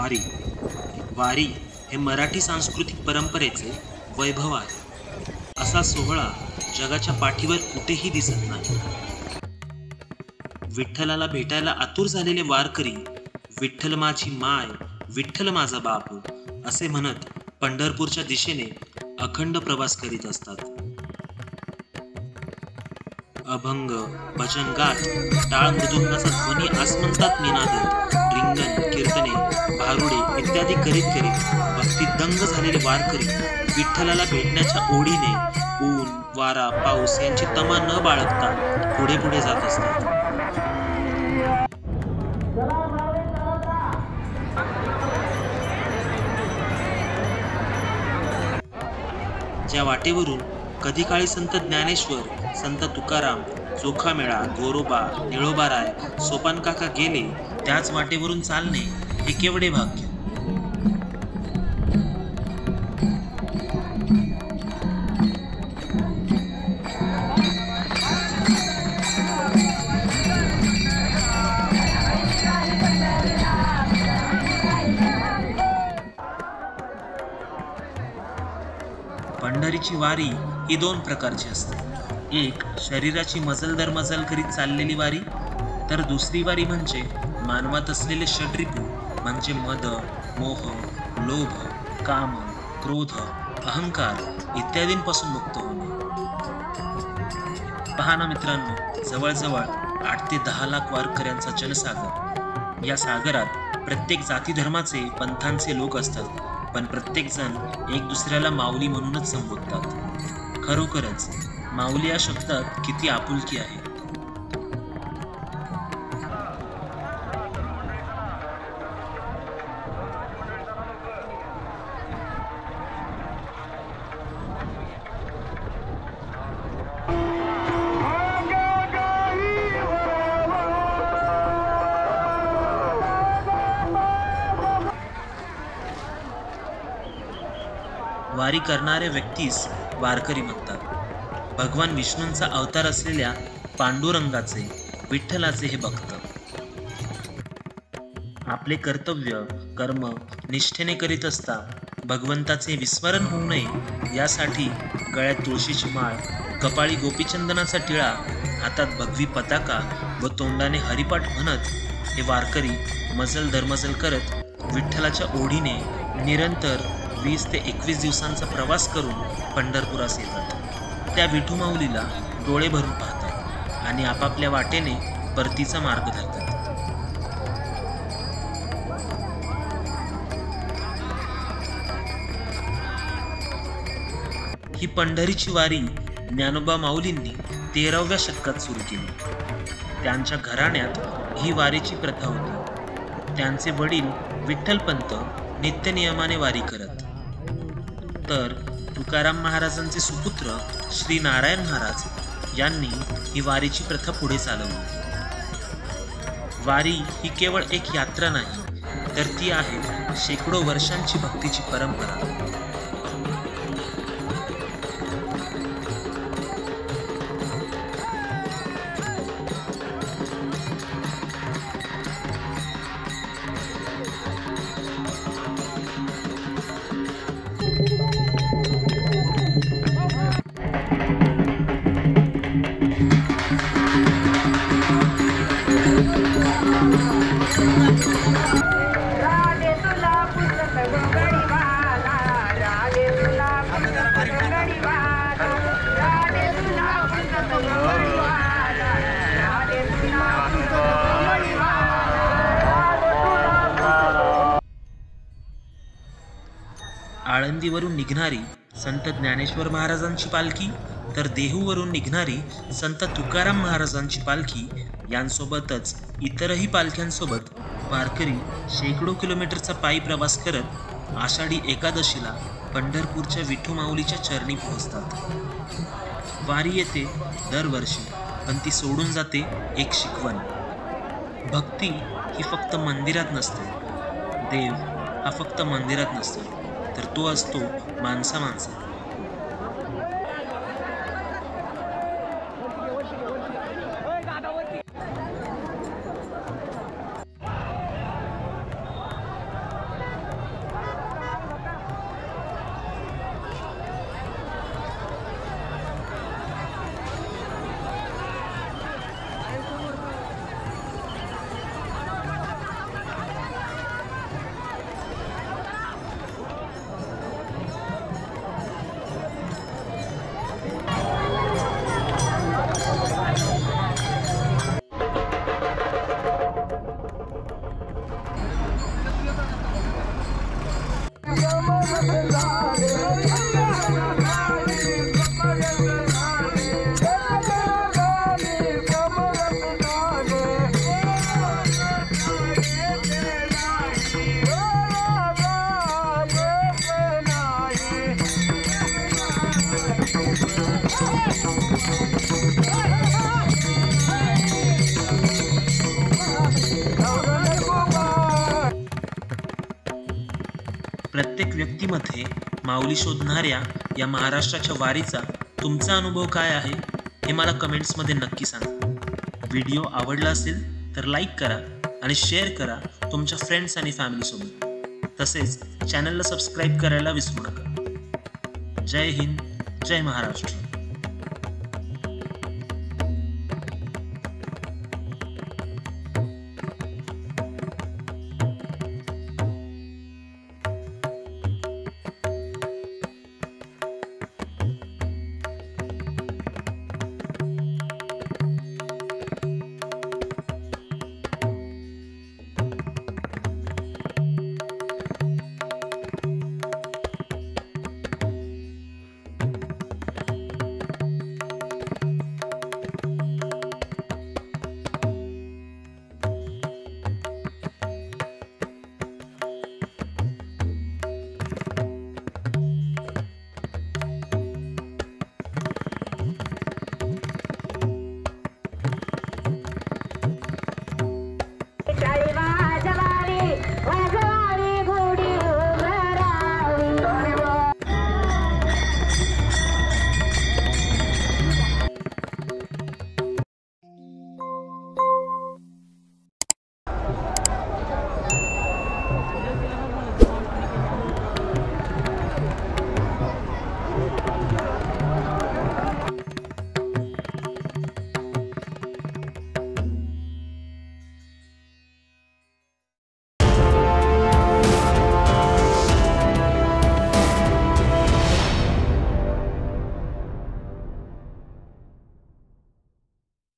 वारी वारी हे मराठी सांस्कृतिक परंपरेचे वैभव आहे. असा सोहळा जगाच्या पाठीवर कुठेही दिसत नाही. विठ्ठलाला भेटायला आतुर झालेले वारकरी विठ्ठल माझी माय, विठ्ठल माझा बाप असे म्हणत पंढरपूरच्या दिशेने अखंड प्रवास करीत असतात. अभंग, भजन गात, टाळ मृदुंगाचा ध्वनी आसमंतात निनादत, रिंगण, कीर्तने, भारुडे इत्यादी करीत करीत भक्तीत दंग झालेले वारकरी विठ्ठलाला भेटण्याच्या ओढीने ऊन, वारा, पाऊस यांची तमा न बाळगता पुढे पुढे जात असतात. ज्या वाटेवरून कधी काळी संत ज्ञानेश्वर, संत तुकाराम, चोखामेळा, गोरोबा, निळोबाराय, सोपान काका गेले त्याच वाटेवरून चालणे हे केवढे भाग्य. पंढरीची वारी ही दोन प्रकारची असते. एक शरीराची मजल दर मजल करीत चाललेली वारी, तर दुसरी वारी म्हणजे मानवात असलेले षड्रिपू म्हणजे मद, मोह, लोभ, काम, क्रोध, अहंकार इत्यादींपासून मुक्त होणे. पहा ना मित्रांनो, जवळजवळ 8 ते 10 लाख वारकऱ्यांचा जनसागर. या सागरात प्रत्येक जाती धर्माचे, पंथांचे लोक असतात, पण प्रत्येक जण एक दुसऱ्याला माऊली म्हणूनच संबोधतात. खरोखरच माऊली या शब्दात किती आपुलकी आहे. वारी करणाऱ्या व्यक्तीस वारकरी म्हणतात. भगवान विष्णूंचा अवतार असलेल्या पांडुरंगाचे, विठ्ठलाचे हे भक्त. आपले कर्तव्य कर्म निष्ठेने करीत असता भगवंताचे विस्मरण होऊ नये यासाठी गळ्यात तुळशीची माळ, कपाळी गोपीचंदनाचा टिळा, हातात भगवी पताका व तोंडाने हरिपाठ म्हणत हे वारकरी मजल दरमजल करत विठ्ठलाच्या ओढीने निरंतर 20 ते 21 दिवसांचा प्रवास करून पंढरपुरास येतात. त्या विठू माऊलीला डोळे भरून पाहतात आणि आपापल्या वाटेने परतीचा मार्ग धरतात. ही पंढरीची वारी ज्ञानोबा माऊलींनी 13व्या शतकात सुरू केली. त्यांच्या घराण्यात ही वारीची प्रथा होती. त्यांचे वडील विठ्ठलपंत नित्यनियमाने वारी करत. तर तुकाराम महाराजांचे सुपुत्र श्री नारायण महाराज यांनी ही वारीची प्रथा पुढे चालवली. वारी ही केवळ एक यात्रा नाही, तर ती आहे शेकडो वर्षांची भक्तीची परंपरा. आळंदीवरून निघणारी संत ज्ञानेश्वर महाराजांची पालखी, तर देहूवरून निघणारी संत तुकाराम महाराजांची पालखी यांसोबतच इतरही पालख्यांसोबत वारकरी शेकडो किलोमीटरचा पायी प्रवास करत आषाढी एकादशीला पंढरपूरच्या विठू माऊलीच्या चरणी पोहोचतात. वारी येते दरवर्षी, पण ती सोडून जाते एक शिकवण. भक्ती ही फक्त मंदिरात नसते, देव हा फक्त मंदिरात नसतो, तर तो असतो माणसा माणसात. प्रत्येक व्यक्तीमध्ये माऊली शोधणाऱ्या या महाराष्ट्राच्या वारीचा तुमचा अनुभव काय आहे हे मला कमेंट्समध्ये नक्की सांगा. व्हिडिओ आवडला असेल तर लाईक करा आणि शेअर करा तुमच्या फ्रेंड्स आणि फॅमिलीसोबत. तसेच चॅनलला सबस्क्राईब करायला विसरू नका. जय हिंद, जय महाराष्ट्र.